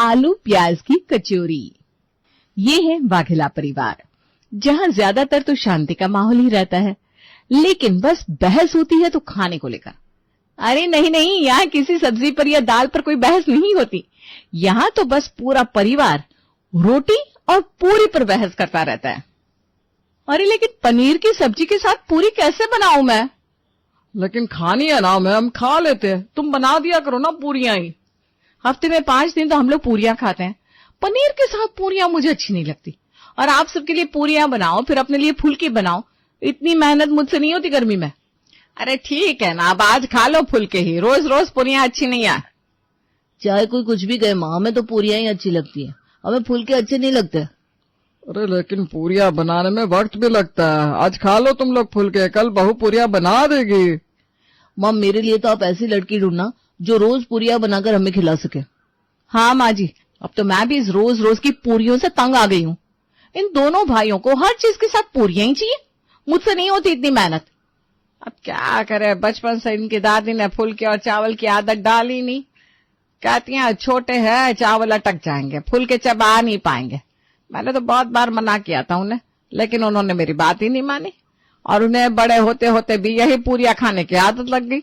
आलू प्याज की कचौरी। ये है वाघेला परिवार, जहां ज्यादातर तो शांति का माहौल ही रहता है, लेकिन बस बहस होती है तो खाने को लेकर। अरे नहीं नहीं, यहाँ किसी सब्जी पर या दाल पर कोई बहस नहीं होती। यहाँ तो बस पूरा परिवार रोटी और पूरी पर बहस करता रहता है। अरे लेकिन पनीर की सब्जी के साथ पूरी कैसे बनाऊं मैं? लेकिन खानी है ना मैम, खा लेते हैं, तुम बना दिया करो ना पूरियां ही। हफ्ते में 5 दिन तो हम लोग पूरियां खाते हैं, पनीर के साथ पूरियां मुझे अच्छी नहीं लगती। और आप सबके लिए पूरियां बनाओ, फिर अपने लिए फुल्की बनाओ, इतनी मेहनत मुझसे नहीं होती गर्मी में। अरे ठीक है ना, अब आज खा लो फुल्के ही, रोज रोज पूरियां अच्छी नहीं है। चाहे कोई कुछ भी कहे, माँ में तो पूरियां ही अच्छी लगती है, हमें फुल्के अच्छे नहीं लगते। अरे लेकिन पूरियां बनाने में वक्त भी लगता है, आज खा लो तुम लोग फुल्के, कल बहू पूरियां बना देगी। माँ मेरे लिए तो आप ऐसी लड़की ढूंढना जो रोज पूरियां बनाकर हमें खिला सके। हाँ माँ जी, अब तो मैं भी इस रोज रोज की पूरियों से तंग आ गई हूँ। इन दोनों भाइयों को हर चीज के साथ पूरियां ही चाहिए, मुझसे नहीं होती इतनी मेहनत। अब क्या करे, बचपन से इनकी दादी ने फुल्के और चावल की आदत डाली नहीं। कहती हैं छोटे हैं, चावल अटक जाएंगे, फुल्के चबा नहीं पाएंगे। मैंने तो बहुत बार मना किया था उन्हें, लेकिन उन्होंने मेरी बात ही नहीं मानी, और उन्हें बड़े होते होते भी यही पूरियां खाने की आदत लग गई।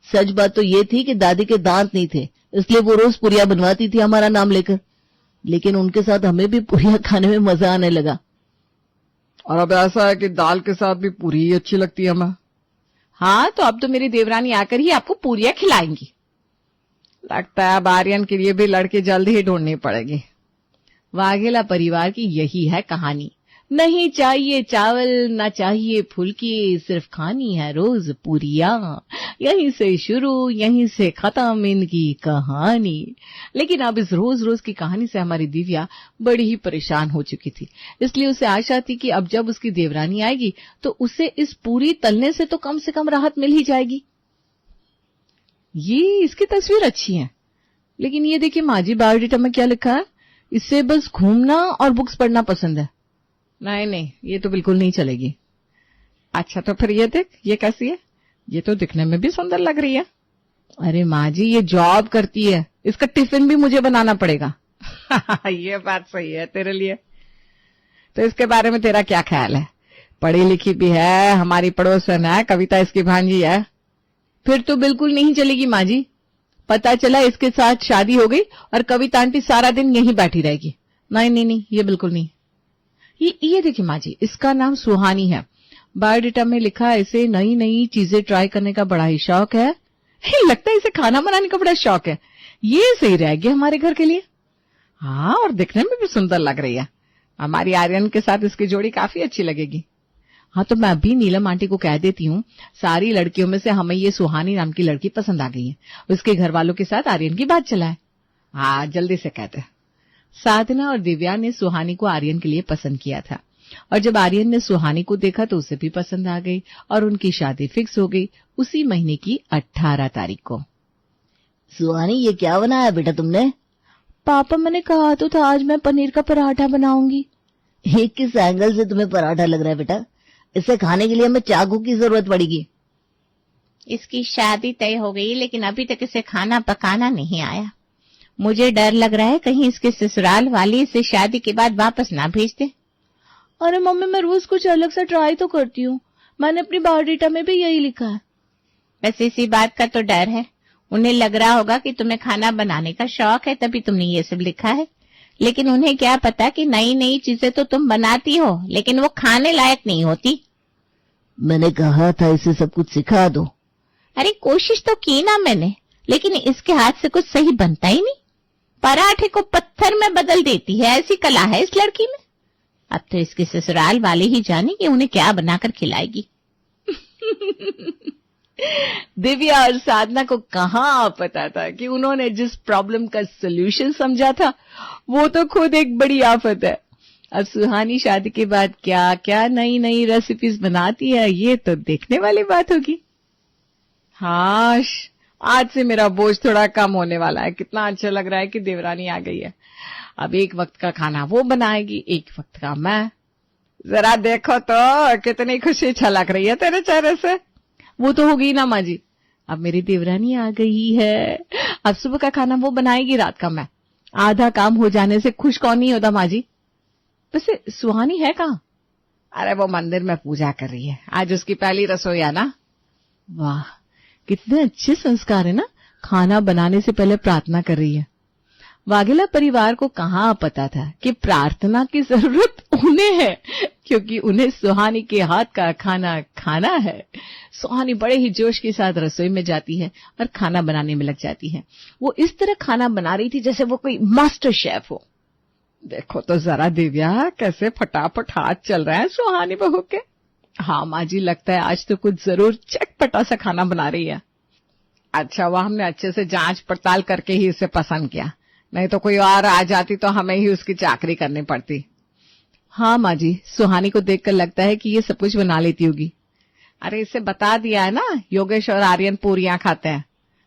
सच बात तो ये थी कि दादी के दांत नहीं थे, इसलिए वो रोज पूरियां बनवाती थी हमारा नाम लेकर, लेकिन उनके साथ हमें भी पूरियां खाने में मजा आने लगा। और अब ऐसा है कि दाल के साथ भी पूरी ही अच्छी लगती है हमें। हाँ, तो अब तो मेरी देवरानी आकर ही आपको पूरियां खिलाएंगी। लगता है अब आर्यन के लिए भी लड़की जल्दी ही ढूंढनी पड़ेगी। वाघेला परिवार की यही है कहानी। नहीं चाहिए चावल, न चाहिए फुल्की, सिर्फ खानी है रोज पूरियां। यहीं से शुरू, यहीं से खत्म इनकी कहानी। लेकिन अब इस रोज रोज की कहानी से हमारी दिव्या बड़ी ही परेशान हो चुकी थी, इसलिए उसे आशा थी कि अब जब उसकी देवरानी आएगी तो उसे इस पूरी तलने से तो कम से कम राहत मिल ही जाएगी। ये इसकी तस्वीर अच्छी है, लेकिन ये देखिए माँ जी, बायोडेटा में क्या लिखा है, इससे बस घूमना और बुक्स पढ़ना पसंद है। नहीं नहीं, ये तो बिल्कुल नहीं चलेगी। अच्छा तो फिर ये देख, ये कैसी है? ये तो दिखने में भी सुंदर लग रही है। अरे माँ जी, ये जॉब करती है, इसका टिफिन भी मुझे बनाना पड़ेगा। ये बात सही है तेरे लिए। तो इसके बारे में तेरा क्या ख्याल है? पढ़ी लिखी भी है, हमारी पड़ोसन है, कविता इसकी भांजी है। फिर तो बिल्कुल नहीं चलेगी माँ जी। पता चला इसके साथ शादी हो गई और कविता आंटी सारा दिन यहीं बैठी रहेगी। नहीं नहीं नहीं, ये बिल्कुल नहीं। ये देखिए माँ जी, इसका नाम सुहानी है, बायोडेटा में लिखा है इसे नई नई चीजें ट्राई करने का बड़ा ही शौक है। लगता है इसे खाना बनाने का बड़ा शौक है। ये सही रहेगी हमारे घर के लिए। हाँ, और दिखने में भी सुंदर लग रही है। हमारी आर्यन के साथ इसकी जोड़ी काफी अच्छी लगेगी। हाँ, तो मैं भी नीलम आंटी को कह देती हूँ, सारी लड़कियों में से हमें ये सुहानी नाम की लड़की पसंद आ गई है, उसके घर वालों के साथ आर्यन की बात चलाए। हाँ, जल्दी से कहते। साधना और दिव्या ने सुहानी को आर्यन के लिए पसंद किया था, और जब आर्यन ने सुहानी को देखा तो उसे भी पसंद आ गई और उनकी शादी फिक्स हो गई उसी महीने की 18 तारीख को। सुहानी, ये क्या बनाया बेटा तुमने? पापा, मैंने कहा तो था आज मैं पनीर का पराठा बनाऊंगी। ये किस एंगल से तुम्हें पराठा लग रहा है बेटा? इसे खाने के लिए हमें चाकू की जरूरत पड़ेगी। इसकी शादी तय हो गई, लेकिन अभी तक इसे खाना पकाना नहीं आया। मुझे डर लग रहा है कहीं इसके ससुराल वाली इसे शादी के बाद वापस ना भेज दे। अरे मम्मी, मैं रोज कुछ अलग सा ट्राई तो करती हूँ, मैंने अपनी बायोडेटा में भी यही लिखा है। बस इसी बात का तो डर है, उन्हें लग रहा होगा कि तुम्हें खाना बनाने का शौक है, तभी तुमने ये सब लिखा है। लेकिन उन्हें क्या पता कि नई नई चीजें तो तुम बनाती हो, लेकिन वो खाने लायक नहीं होती। मैंने कहा था इसे सब कुछ सिखा दो। अरे कोशिश तो की ना मैंने, लेकिन इसके हाथ से कुछ सही बनता ही नहीं। पराठे को पत्थर में बदल देती है, ऐसी कला है इस लड़की में। अब तो इसके ससुराल वाले ही जाने कि उन्हें क्या बनाकर खिलाएगी। दिव्या और साधना को कहाँ पता था कि उन्होंने जिस प्रॉब्लम का सॉल्यूशन समझा था वो तो खुद एक बड़ी आफत है। अब सुहानी शादी के बाद क्या क्या नई नई रेसिपीज बनाती है, ये तो देखने वाली बात होगी। हाँ, आज से मेरा बोझ थोड़ा कम होने वाला है। कितना अच्छा लग रहा है कि देवरानी आ गई है। अब एक वक्त का खाना वो बनाएगी, एक वक्त का मैं। जरा देखो तो कितनी खुशी छलक रही है तेरे चेहरे से। वो तो हो गई ना माँ जी, अब मेरी देवरानी आ गई है। अब सुबह का खाना वो बनाएगी, रात का मैं, आधा काम हो जाने से खुश कौन नहीं होता माँ जी। वैसे सुहानी है कहाँ? अरे वो मंदिर में पूजा कर रही है, आज उसकी पहली रसोई है ना। वाह, कितने अच्छे संस्कार है ना, खाना बनाने से पहले प्रार्थना कर रही है। वाघेला परिवार को कहाँ पता था कि प्रार्थना की जरूरत उन्हें है, क्योंकि उन्हें सुहानी के हाथ का खाना खाना है। सुहानी बड़े ही जोश के साथ रसोई में जाती है और खाना बनाने में लग जाती है। वो इस तरह खाना बना रही थी जैसे वो कोई मास्टर शेफ हो। देखो तो जरा दिव्या, कैसे फटाफट हाथ चल रहा है सुहानी बहू के। हाँ माँ जी, लगता है आज तो कुछ जरूर चटपटा सा खाना बना रही है। अच्छा, वो हमने अच्छे से जांच पड़ताल करके ही इसे पसंद किया, नहीं तो कोई और आ जाती तो हमें ही उसकी चाकरी करनी पड़ती। हाँ माँ जी, सुहानी को देखकर लगता है कि ये सब कुछ बना लेती होगी। अरे इसे बता दिया है ना, योगेश और आर्यन पूरियां खाते हैं।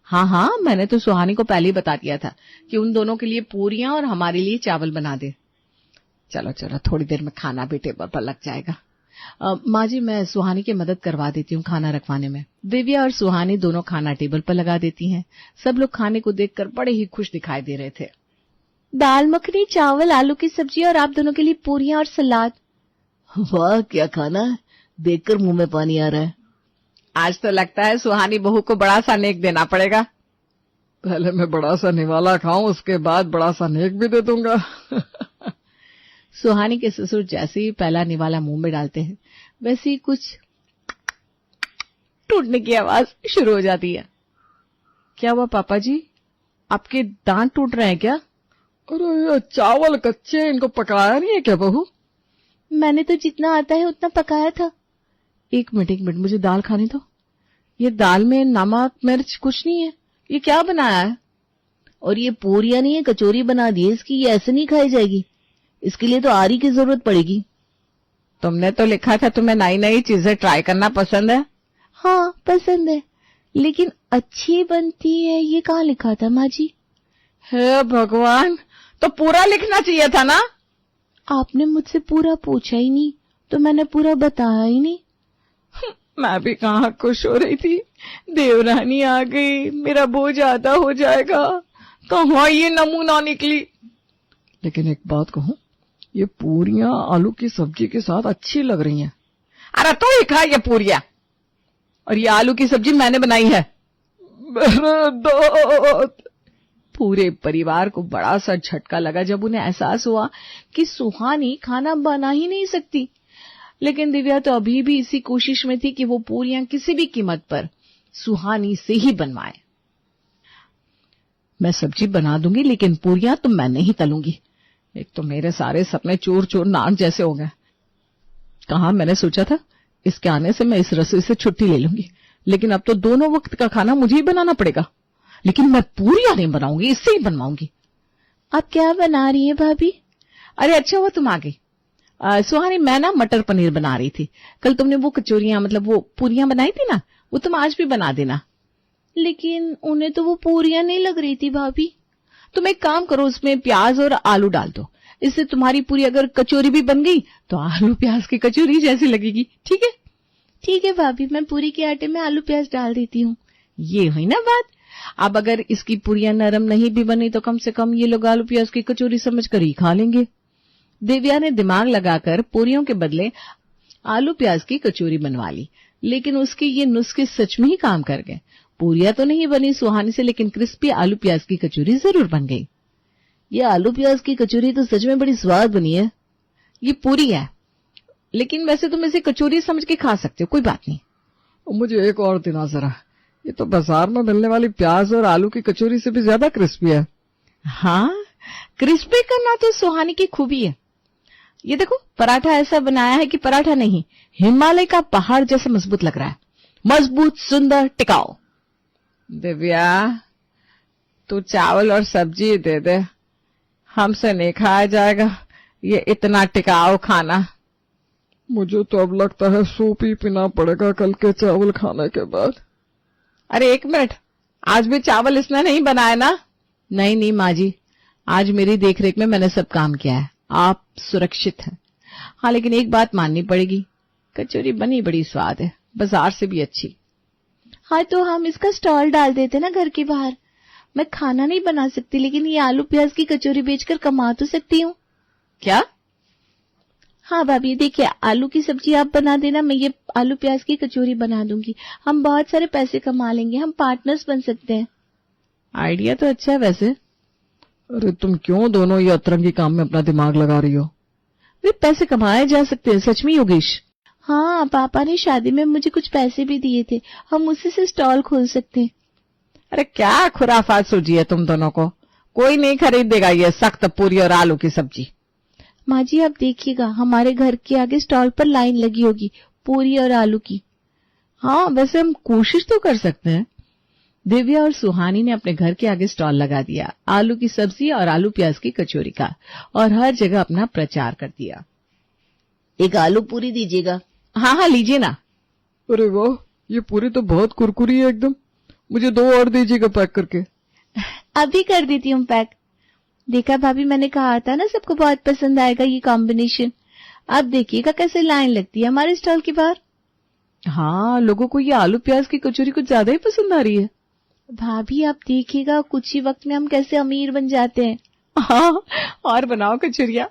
हाँ हाँ, मैंने तो सुहानी को पहले ही बता दिया था कि उन दोनों के लिए पूरियां और हमारे लिए चावल बना दे। चलो चलो, थोड़ी देर में खाना भी टेबल पर लग जाएगा। माँ जी, मैं सुहानी की मदद करवा देती हूँ खाना रखवाने में। दिव्या और सुहानी दोनों खाना टेबल पर लगा देती हैं। सब लोग खाने को देखकर बड़े ही खुश दिखाई दे रहे थे। दाल मखनी, चावल, आलू की सब्जी और आप दोनों के लिए पूरियां और सलाद। वाह, क्या खाना है, देखकर मुंह में पानी आ रहा है। आज तो लगता है सुहानी बहू को बड़ा सा नेक देना पड़ेगा। पहले मैं बड़ा सा निवाला खाऊं, उसके बाद बड़ा सा नेक भी दे दूंगा। सुहानी के ससुर जैसे ही पहला निवाला मुंह में डालते हैं, वैसे ही कुछ टूटने की आवाज शुरू हो जाती है। क्या हुआ पापा जी, आपके दांत टूट रहे हैं क्या? अरे ये चावल कच्चे, इनको पकाया नहीं है क्या बहू? मैंने तो जितना आता है उतना पकाया था। एक मिनट, मुझे दाल खाने दो। ये दाल में नमक मिर्च कुछ नहीं है, ये क्या बनाया है? और ये पूरियां नहीं है, कचौरी बना दी है इसकी, ये ऐसे नहीं खाई जाएगी, इसके लिए तो आरी की जरूरत पड़ेगी। तुमने तो लिखा था तुम्हें नई नई चीजें ट्राई करना पसंद है। हाँ पसंद है, लेकिन अच्छी बनती है ये कहाँ लिखा था माँ जी? हे भगवान, तो पूरा लिखना चाहिए था ना। आपने मुझसे पूरा पूछा ही नहीं तो मैंने पूरा बताया ही नहीं। मैं भी कहाँ खुश हो रही थी, देवरानी आ गई, मेरा बोझ आधा हो जाएगा। कहाँ ये नमूना निकली। लेकिन एक बात कहूं, ये पूरियां आलू की सब्जी के साथ अच्छी लग रही हैं। अरे तो ही खा ये पूरियां, और ये आलू की सब्जी मैंने बनाई है। मेरे दांत। पूरे परिवार को बड़ा सा झटका लगा जब उन्हें एहसास हुआ कि सुहानी खाना बना ही नहीं सकती। लेकिन दिव्या तो अभी भी इसी कोशिश में थी कि वो पूरियां किसी भी कीमत पर सुहानी से ही बनवाए। मैं सब्जी बना दूंगी, लेकिन पूरियां तो मैं नहीं तलूंगी। एक तो मेरे सारे सपने चूर चूर नाक जैसे हो गए। कहा, मैंने सोचा था इसके आने से मैं इस रसोई से छुट्टी ले लूंगी, लेकिन अब तो दोनों वक्त का खाना मुझे ही बनाना पड़ेगा। लेकिन मैं पूरियां नहीं बनाऊंगी, इससे ही बनवाऊंगी। आप क्या बना रही है भाभी? अरे अच्छा हुआ तुम आ गई। सुहानी, मैं ना मटर पनीर बना रही थी। कल तुमने वो कचौरियां मतलब वो पूरियां बनाई थी ना, वो तुम आज भी बना देना। लेकिन उन्हें तो वो पूरियां नहीं लग रही थी भाभी। तुम एक काम करो, उसमें प्याज और आलू डाल दो, इससे तुम्हारी पूरी अगर कचौरी भी बन गई तो आलू प्याज की कचौरी जैसी लगेगी। ठीक है? ठीक है भाभी, मैं पूरी के आटे में आलू प्याज डाल देती हूँ। ये हुई ना बात। अब अगर इसकी पूरियां नरम नहीं भी बनी तो कम से कम ये लोग आलू प्याज की कचौरी समझकर ही खा लेंगे। दिव्या ने दिमाग लगाकर पूरियों के बदले आलू प्याज की कचौरी बनवा ली, लेकिन उसके ये नुस्खे सच में ही काम कर गए। पूरियां तो नहीं बनी सुहानी से, लेकिन क्रिस्पी आलू प्याज की कचौरी जरूर बन गई। ये आलू प्याज की कचौरी तो सच में बड़ी स्वाद बनी है। ये पूरी है, लेकिन वैसे तुम इसे कचौरी समझ के खा सकते हो, कोई बात नहीं। मुझे एक और देना जरा, ये तो बाजार में मिलने वाली प्याज और आलू की कचौरी से भी ज्यादा क्रिस्पी है। हाँ, क्रिस्पी करना तो सुहानी की खूबी है। ये देखो, पराठा ऐसा बनाया है कि पराठा नहीं, हिमालय का पहाड़ जैसा मजबूत लग रहा है। मजबूत, सुंदर, टिकाऊ। दिव्या, तू चावल और सब्जी दे दे, हमसे नहीं खाया जाएगा ये इतना टिकाऊ खाना। मुझे तो अब लगता है सूप ही पीना पड़ेगा कल के चावल खाने के बाद। अरे एक मिनट, आज भी चावल इसने नहीं बनाया ना? नहीं माँ जी, आज मेरी देखरेख में मैंने सब काम किया है, आप सुरक्षित हैं। हाँ, लेकिन एक बात माननी पड़ेगी, कचौरी बनी बड़ी स्वाद है, बाजार से भी अच्छी। हाँ, तो हम इसका स्टॉल डाल देते ना घर के बाहर, मैं खाना नहीं बना सकती, लेकिन ये आलू प्याज की कचौरी बेचकर कमा तो सकती हूँ। क्या? हाँ भाभी, देखिए आलू की सब्जी आप बना देना, मैं ये आलू प्याज की कचौरी बना दूंगी। हम बहुत सारे पैसे कमा लेंगे, हम पार्टनर्स बन सकते हैं। आइडिया तो अच्छा है वैसे। अरे तुम क्यों दोनों ये अतरंगी काम में अपना दिमाग लगा रही हो? अरे पैसे कमाए जा सकते हैं सच में योगेश। हाँ, पापा ने शादी में मुझे कुछ पैसे भी दिए थे, हम उसी से स्टॉल खोल सकते हैं। अरे क्या खुराफात सूझी है तुम दोनों को, कोई नहीं खरीदेगा ये सख्त पूरी और आलू की सब्जी। माँ जी आप देखिएगा, हमारे घर के आगे स्टॉल पर लाइन लगी होगी पूरी और आलू की। हाँ वैसे हम कोशिश तो कर सकते हैं। दिव्या और सुहानी ने अपने घर के आगे स्टॉल लगा दिया आलू की सब्जी और आलू प्याज की कचौरी का, और हर जगह अपना प्रचार कर दिया। एक आलू पूरी दीजिएगा। हाँ हाँ लीजिए ना। अरे वाह, ये पूरी तो बहुत कुरकुरी है एकदम। मुझे 2 और दीजिएगा पैक करके। अभी कर देती हूँ पैक। देखा भाभी, मैंने कहा था ना सबको बहुत पसंद आएगा ये कॉम्बिनेशन। अब देखिएगा कैसे लाइन लगती है हमारे स्टॉल के बाहर। हाँ लोगों को ये आलू प्याज की कचौरी कुछ ज्यादा ही पसंद आ रही है। भाभी आप देखिएगा कुछ ही वक्त में हम कैसे अमीर बन जाते हैं। हाँ और बनाओ कचौरिया।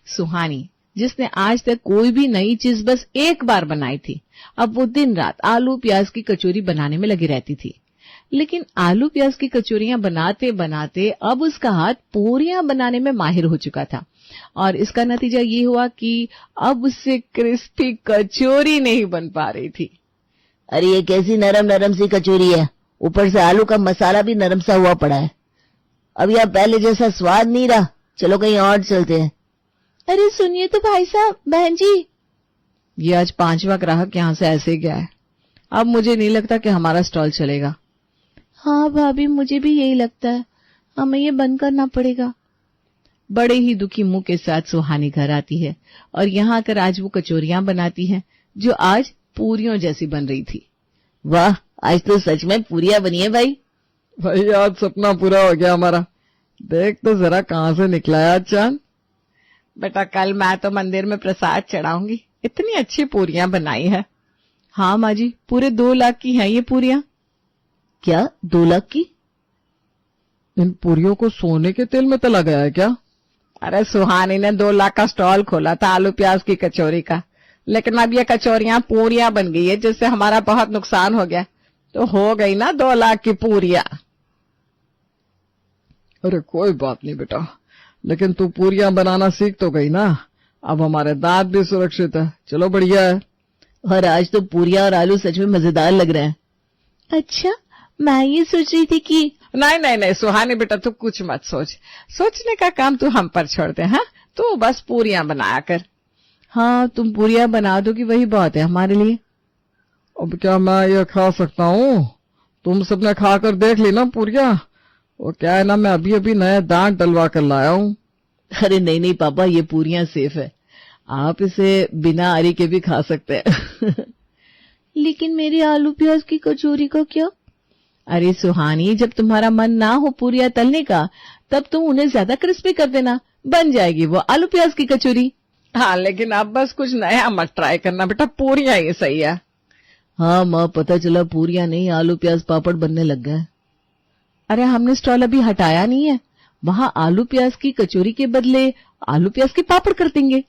सुहानी जिसने आज तक कोई भी नई चीज बस एक बार बनाई थी, अब वो दिन रात आलू प्याज की कचौरी बनाने में लगी रहती थी। लेकिन आलू प्याज की कचौरियां बनाते बनाते अब उसका हाथ पूरियां बनाने में माहिर हो चुका था, और इसका नतीजा ये हुआ कि अब उससे क्रिस्पी कचौरी नहीं बन पा रही थी। अरे ये कैसी नरम नरम सी कचौरी है, ऊपर से आलू का मसाला भी नरम सा हुआ पड़ा है। अब यह पहले जैसा स्वाद नहीं रहा, चलो कहीं और चलते हैं। अरे सुनिए तो भाई साहब, बहन जी। ये आज 5वां ग्राहक यहाँ से ऐसे गया है। अब मुझे नहीं लगता कि हमारा स्टॉल चलेगा। हाँ भाभी, मुझे भी यही लगता है, हमें ये बंद करना पड़ेगा। बड़े ही दुखी मुंह के साथ सुहानी घर आती है, और यहाँ आकर आज वो कचौरियां बनाती है जो आज पूरियों जैसी बन रही थी। वाह, आज तो सच में पूरियां बनी है भाई। भाई आज सपना पूरा हो गया हमारा। देख तो जरा कहाँ से निकला है आज चांद। बेटा कल मैं तो मंदिर में प्रसाद चढ़ाऊंगी, इतनी अच्छी पूरियां बनाई है। हाँ माँ जी, पूरे 2 लाख की हैं ये पूरियां। क्या 2 लाख की? इन पूरियों को सोने के तेल में तला गया है क्या? अरे सुहानी ने 2 लाख का स्टॉल खोला था आलू प्याज की कचौरी का, लेकिन अब ये कचौरियां पूरियां बन गई है, जिससे हमारा बहुत नुकसान हो गया। तो हो गई ना 2 लाख की पूरियां। अरे कोई बात नहीं बेटा, लेकिन तू पूरियां बनाना सीख तो गई ना, अब हमारे दांत भी सुरक्षित है। चलो बढ़िया है। और आज तो पूरियां और आलू सच में मजेदार लग रहे हैं। अच्छा, मैं ये सोच रही थी कि नहीं नहीं नहीं सुहानी बेटा, तू कुछ मत सोच, सोचने का काम तू हम पर छोड़ दे। हाँ तू बस पूरियां बनाया कर। हाँ तुम पूरियां बना दो कि वही बहुत है हमारे लिए। अब क्या मैं ये खा सकता हूँ? तुम सबने खा कर देख ली ना पूरियां। वो क्या है ना, मैं अभी अभी नए दांत डलवा कर लाया हूँ। अरे नहीं नहीं पापा, ये पूरियां सेफ है, आप इसे बिना अरी के भी खा सकते हैं। लेकिन मेरी आलू प्याज की कचौरी का क्या? अरे सुहानी, जब तुम्हारा मन ना हो पूरियां तलने का, तब तुम उन्हें ज्यादा क्रिस्पी कर देना, बन जाएगी वो आलू प्याज की कचौरी। हाँ लेकिन अब बस कुछ नया मत ट्राई करना बेटा, पूरियां ही सही है। हाँ माँ, पता चला पूरियां नहीं आलू प्याज पापड़ बनने लग गए। अरे हमने स्टॉल अभी हटाया नहीं है, वहां आलू प्याज की कचौरी के बदले आलू प्याज के पापड़ कर देंगे।